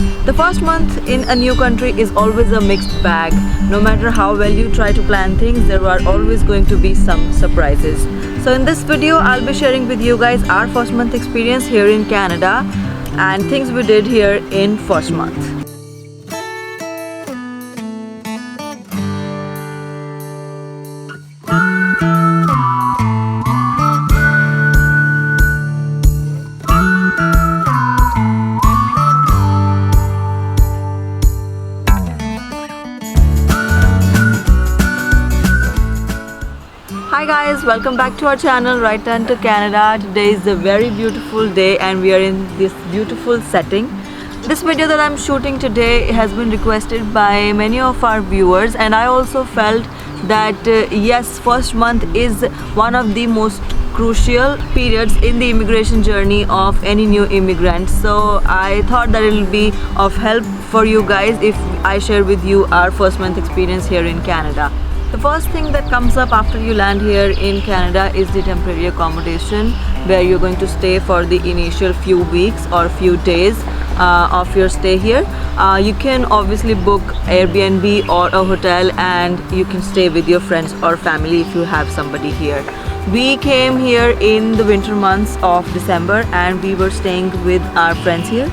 The first month in a new country is always a mixed bag. No matter how well you try to plan things, there are always going to be some surprises. So in this video, I'll be sharing with you guys our first month experience here in Canada and things we did here in first month. Hi guys, welcome back to our channel Right Turn to Canada. Today is a very beautiful day and we are in this beautiful setting. This video that I'm shooting today has been requested by many of our viewers, and I also felt that yes, first month is one of the most crucial periods in the immigration journey of any new immigrant. So I thought that it will be of help for you guys if I share with you our first month experience here in Canada. The first thing that comes up after you land here in Canada is the temporary accommodation, where you're going to stay for the initial few weeks or few days of your stay here. You can obviously book Airbnb or a hotel and you can stay with your friends or family if you have somebody here. We came here in the winter months of December and we were staying with our friends here.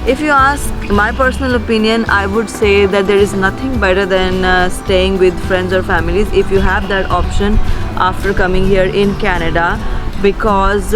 If you ask my personal opinion, I would say that there is nothing better than staying with friends or families if you have that option after coming here in Canada, because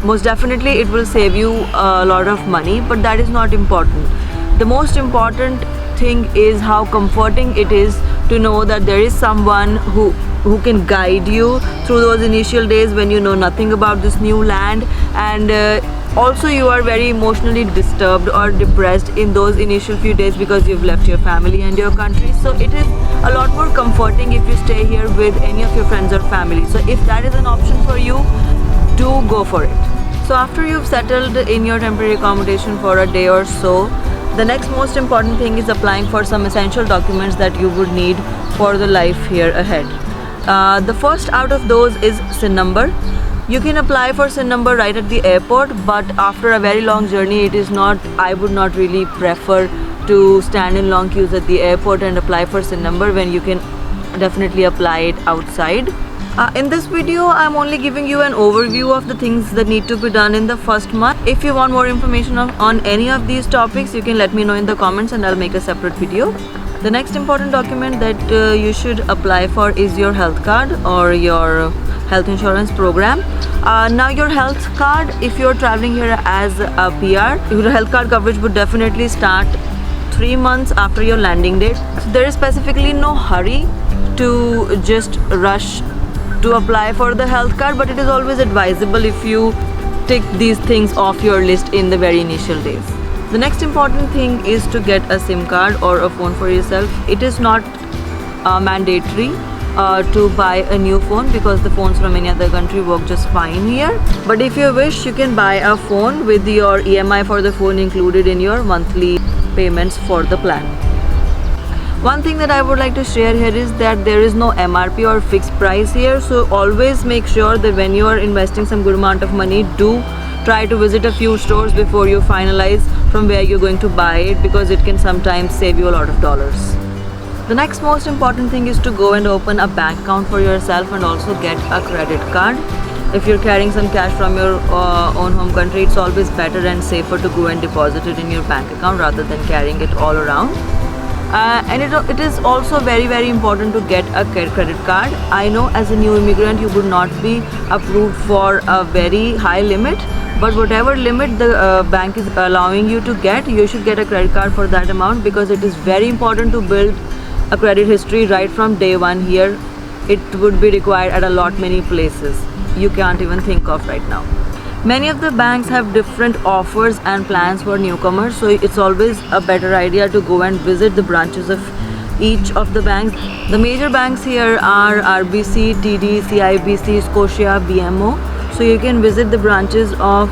most definitely it will save you a lot of money, but that is not important. The most important thing is how comforting it is to know that there is someone who can guide you through those initial days when you know nothing about this new land, and also you are very emotionally disturbed or depressed in those initial few days because you've left your family and your country. So it is a lot more comforting if you stay here with any of your friends or family. So if that is an option for you, do go for it. So after you've settled in your temporary accommodation for a day or so, the next most important thing is applying for some essential documents that you would need for the life here ahead. The first out of those is SIN number. You can apply for SIN number right at the airport, but after a very long journey, I would not really prefer to stand in long queues at the airport and apply for SIN number when you can definitely apply it outside. In this video, I'm only giving you an overview of the things that need to be done in the first month. If you want more information on any of these topics, you can let me know in the comments and I'll make a separate video. The next important document that you should apply for is your health card or your health insurance program. Now your health card, if you're traveling here as a PR, your health card coverage would definitely start 3 months after your landing date. So there is specifically no hurry to just rush to apply for the health card, but it is always advisable if you tick these things off your list in the very initial days. The next important thing is to get a SIM card or a phone for yourself. It is not mandatory to buy a new phone because the phones from any other country work just fine here. But if you wish, you can buy a phone with your EMI for the phone included in your monthly payments for the plan. One thing that I would like to share here is that there is no MRP or fixed price here, so always make sure that when you are investing some good amount of money, do try to visit a few stores before you finalize from where you're going to buy it, because it can sometimes save you a lot of dollars. The next most important thing is to go and open a bank account for yourself and also get a credit card. If you're carrying some cash from your own home country, it's always better and safer to go and deposit it in your bank account rather than carrying it all around. And it is also very important to get a credit card. I know as a new immigrant you would not be approved for a very high limit, but whatever limit the bank is allowing you to get, you should get a credit card for that amount, because it is very important to build a credit history right from day one here. It would be required at a lot many places you can't even think of right now. Many of the banks have different offers and plans for newcomers, so it's always a better idea to go and visit the branches of each of the banks. The major banks here are RBC, TD, CIBC, Scotia, BMO. So you can visit the branches of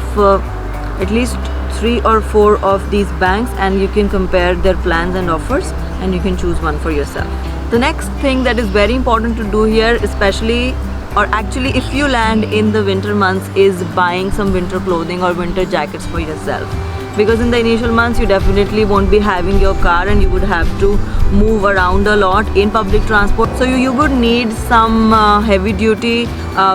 at least 3 or 4 of these banks and you can compare their plans and offers and you can choose one for yourself. The next thing that is very important to do here, especially or actually if you land in the winter months, is buying some winter clothing or winter jackets for yourself. because in the initial months you definitely won't be having your car and you would have to move around a lot in public transport. So you would need some heavy duty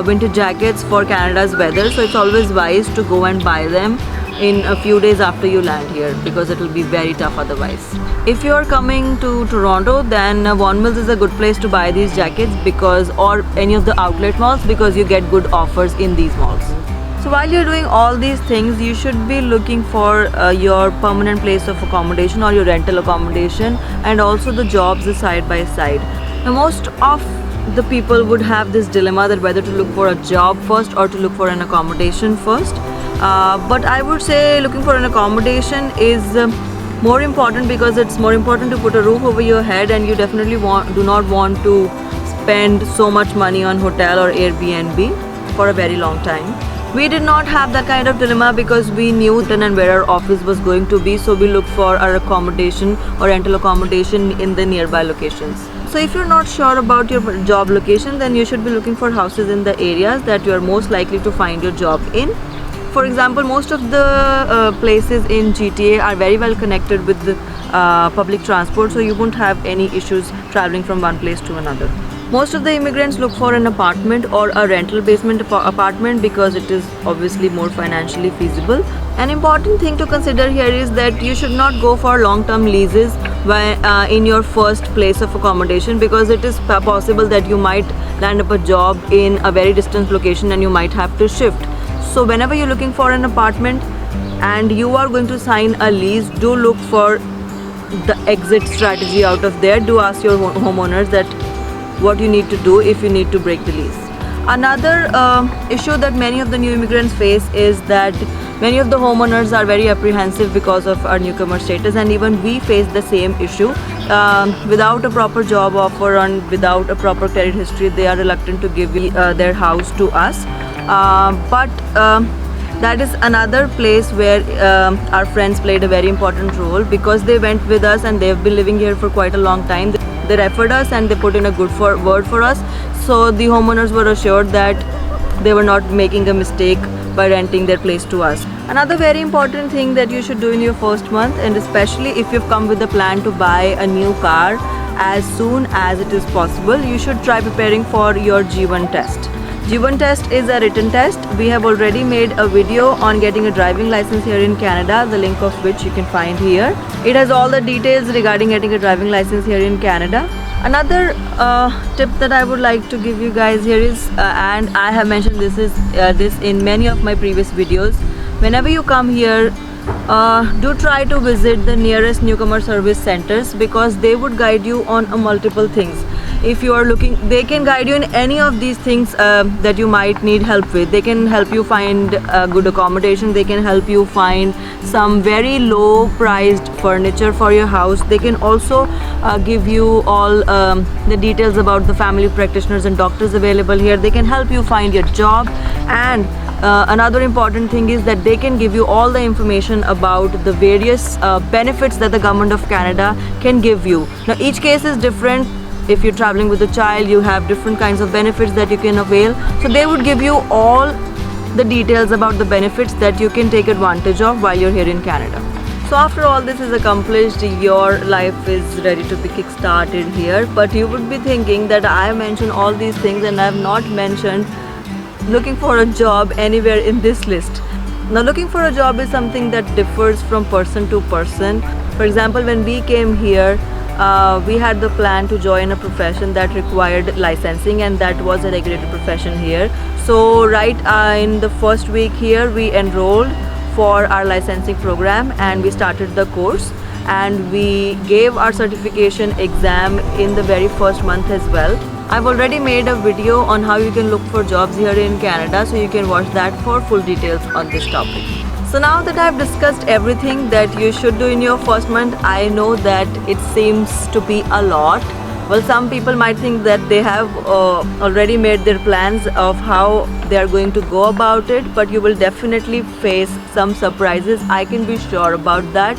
winter jackets for Canada's weather. So it's always wise to go and buy them in a few days after you land here, because it will be very tough otherwise. If you are coming to Toronto, then Vaughan Mills is a good place to buy these jackets, because, or any of the outlet malls, because you get good offers in these malls. So while you're doing all these things, you should be looking for your permanent place of accommodation or your rental accommodation, and also the jobs side by side. Now, most of the people would have this dilemma that whether to look for a job first or to look for an accommodation first. But I would say looking for an accommodation is more important, because it's more important to put a roof over your head, and you definitely do not want to spend so much money on hotel or Airbnb for a very long time. We did not have that kind of dilemma because we knew then and where our office was going to be, so we looked for our accommodation or rental accommodation in the nearby locations. So if you're not sure about your job location, then you should be looking for houses in the areas that you are most likely to find your job in. For example, most of the places in GTA are very well connected with the public transport, so you won't have any issues traveling from one place to another. Most of the immigrants look for an apartment or a rental basement apartment because it is obviously more financially feasible. An important thing to consider here is that you should not go for long-term leases in your first place of accommodation, because it is possible that you might land up a job in a very distant location and you might have to shift. So whenever you're looking for an apartment and you are going to sign a lease, do look for the exit strategy out of there. Do ask your homeowners that what you need to do if you need to break the lease. Another issue that many of the new immigrants face is that many of the homeowners are very apprehensive because of our newcomer status, and even we face the same issue. Without a proper job offer and without a proper credit history, they are reluctant to give their house to us. But that is another place where our friends played a very important role, because they went with us and they've been living here for quite a long time. They referred us and they put in a good word for us, so the homeowners were assured that they were not making a mistake by renting their place to us. Another very important thing that you should do in your first month, and especially if you've come with a plan to buy a new car as soon as it is possible, you should try preparing for your G1 test. G1 test is a written test. We have already made a video on getting a driving license here in Canada, the link of which you can find here. It has all the details regarding getting a driving license here in Canada. Another tip that I would like to give you guys here is, and I have mentioned this in many of my previous videos, whenever you come here, do try to visit the nearest newcomer service centers, because they would guide you on multiple things. If you are looking, they can guide you in any of these things that you might need help with. They can help you find good accommodation. They can help you find some very low priced furniture for your house. They can also give you all the details about the family practitioners and doctors available here. They can help you find your job, and another important thing is that they can give you all the information about the various benefits that the government of Canada can give you. Now each case is different. If you're traveling with a child, you have different kinds of benefits that you can avail. So they would give you all the details about the benefits that you can take advantage of while you're here in Canada. So after all this is accomplished, your life is ready to be kick-started here. But you would be thinking that I mentioned all these things and I have not mentioned looking for a job anywhere in this list. Now looking for a job is something that differs from person to person. For example, when we came here, we had the plan to join a profession that required licensing, and that was a regulated profession here. So right in the first week here, we enrolled for our licensing program and we started the course, and we gave our certification exam in the very first month as well. I've already made a video on how you can look for jobs here in Canada, so you can watch that for full details on this topic. So now that I've discussed everything that you should do in your first month, I know that it seems to be a lot. Well, some people might think that they have already made their plans of how they are going to go about it, but you will definitely face some surprises. I can be sure about that.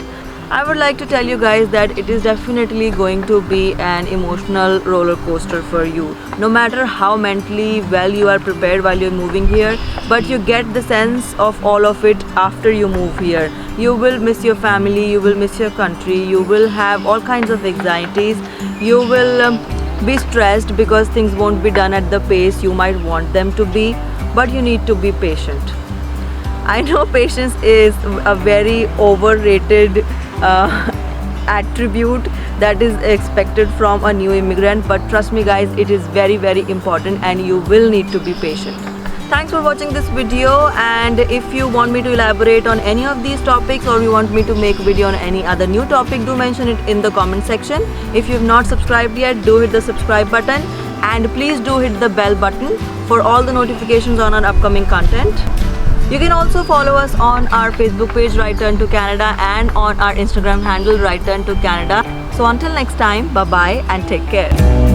I would like to tell you guys that it is definitely going to be an emotional roller coaster for you. No matter how mentally well you are prepared while you're moving here, but you get the sense of all of it after you move here. You will miss your family, you will miss your country, you will have all kinds of anxieties, you will be stressed because things won't be done at the pace you might want them to be, but you need to be patient. I know patience is a very overrated attribute that is expected from a new immigrant, but trust me guys, it is very important and you will need to be patient. Thanks for watching this video, and if you want me to elaborate on any of these topics or you want me to make a video on any other new topic, do mention it in the comment section. If you have not subscribed yet, do hit the subscribe button and please do hit the bell button for all the notifications on our upcoming content. You can also follow us on our Facebook page Right Turn to Canada and on our Instagram handle Right Turn to Canada. So until next time, bye bye and take care.